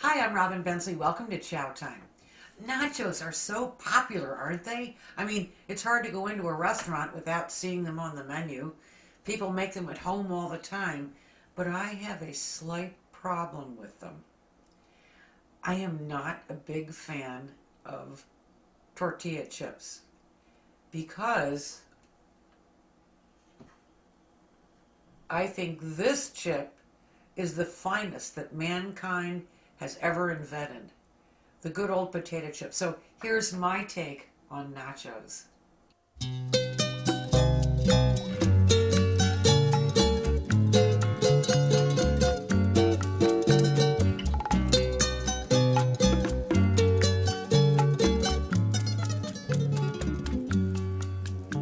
Hi, I'm Robin Bensley. Welcome to Chow Time. Nachos are so popular, aren't they? I mean, it's hard to go into a restaurant without seeing them on the menu. People make them at home all the time, but I have a slight problem with them. I am not a big fan of tortilla chips because I think this chip is the finest that mankind has ever invented. The good old potato chip. So here's my take on nachos.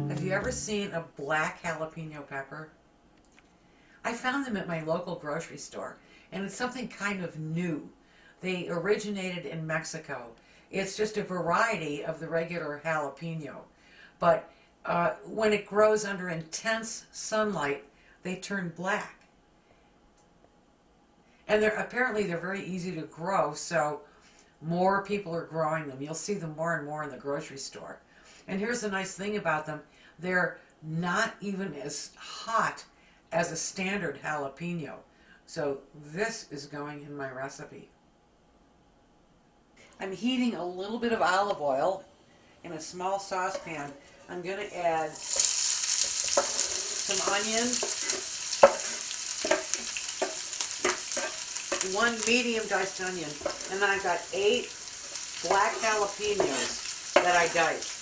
Have you ever seen a black jalapeno pepper? I found them at my local grocery store, and it's something kind of new. They originated in Mexico. It's just a variety of the regular jalapeno, but when it grows under intense sunlight, they turn black. And they're very easy to grow, so more people are growing them. You'll see them more and more in the grocery store. And here's the nice thing about them. They're not even as hot as a standard jalapeno. So this is going in my recipe. I'm heating a little bit of olive oil in a small saucepan. I'm going to add some onion, one medium diced onion, and then I've got 8 black jalapenos that I diced.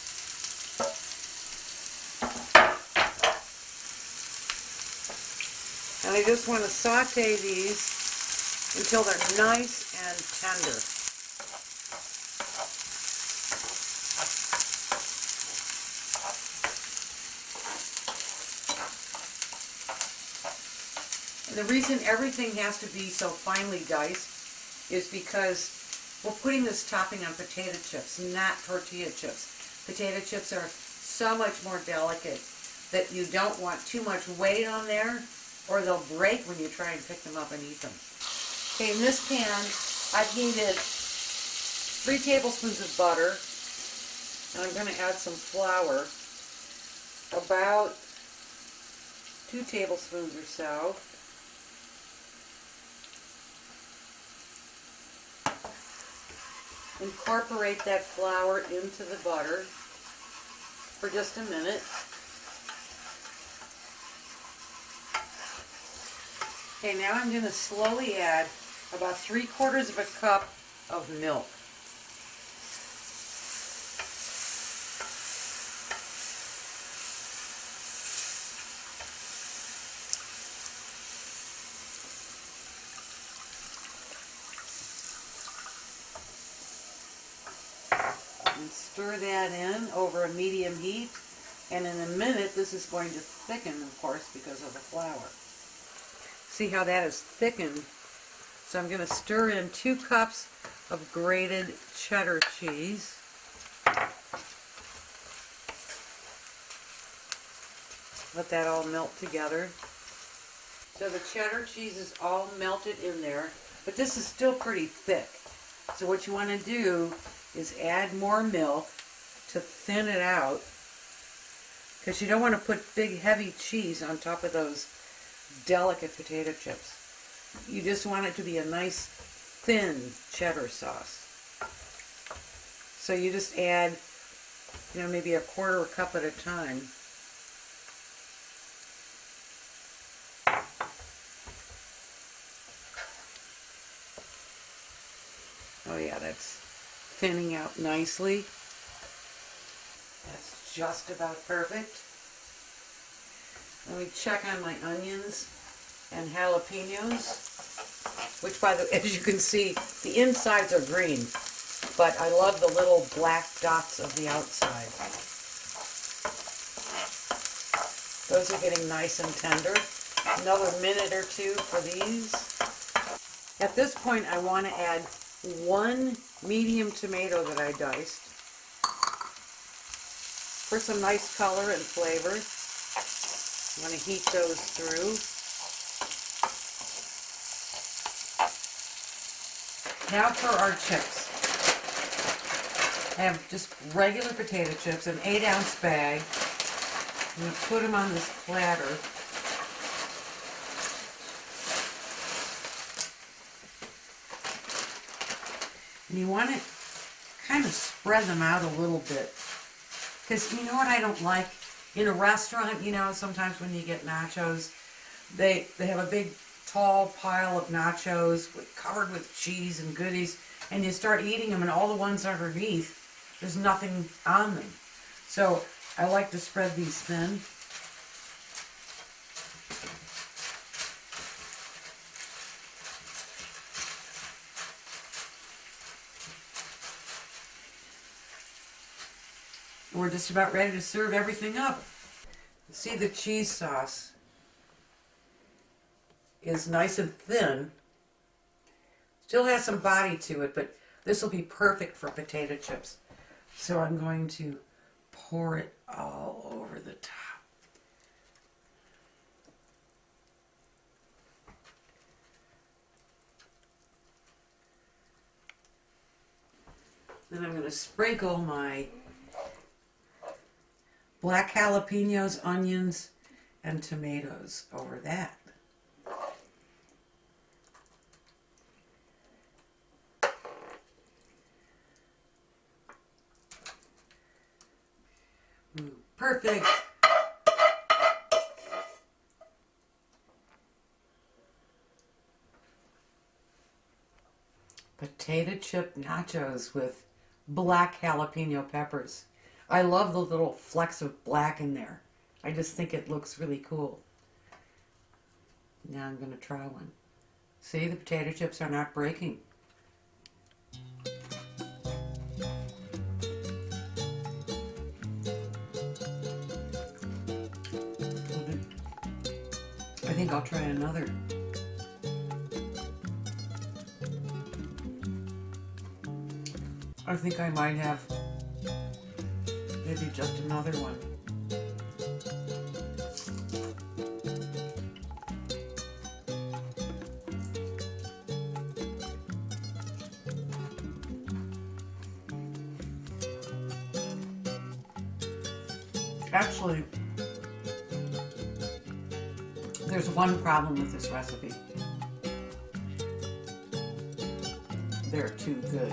And I just want to saute these until they're nice and tender. And the reason everything has to be so finely diced is because we're putting this topping on potato chips, not tortilla chips. Potato chips are so much more delicate that you don't want too much weight on there, or they'll break when you try and pick them up and eat them. Okay, in this pan, I've heated 3 tablespoons of butter, and I'm going to add some flour, about 2 tablespoons or so. Incorporate that flour into the butter for just a minute. Okay, now I'm going to slowly add about 3/4 of a cup of milk. And stir that in over a medium heat, and in a minute this is going to thicken, of course, because of the flour. See how that is thickened? So I'm going to stir in 2 cups of grated cheddar cheese. Let that all melt together. So the cheddar cheese is all melted in there, but this is still pretty thick. So what you want to do is add more milk to thin it out, because you don't want to put big heavy cheese on top of those delicate potato chips. You just want it to be a nice thin cheddar sauce. So you just add, maybe 1/4 cup at a time. Oh yeah, that's thinning out nicely. That's just about perfect. Let me check on my onions and jalapenos, which, by the way, as you can see, the insides are green, but I love the little black dots of the outside. Those are getting nice and tender. Another minute or 2 for these. At this point, I want to add 1 medium tomato that I diced for some nice color and flavor. I'm going to heat those through. Now for our chips. I have just regular potato chips, an 8-ounce bag. I'm going to put them on this platter. And you want to kind of spread them out a little bit. Because you know what I don't like? In a restaurant, you know, sometimes when you get nachos, they have a big tall pile of nachos covered with cheese and goodies, and you start eating them and all the ones underneath, there's nothing on them. So I like to spread these thin. We're just about ready to serve everything up. See, the cheese sauce is nice and thin. Still has some body to it, but this will be perfect for potato chips. So I'm going to pour it all over the top. Then I'm going to sprinkle my black jalapenos, onions, and tomatoes over that. Perfect. Potato chip nachos with black jalapeno peppers. I love the little flecks of black in there. I just think it looks really cool. Now I'm going to try one. See, the potato chips are not breaking. I think I'll try another. I think I might have maybe just another one. Actually, there's one problem with this recipe. They're too good.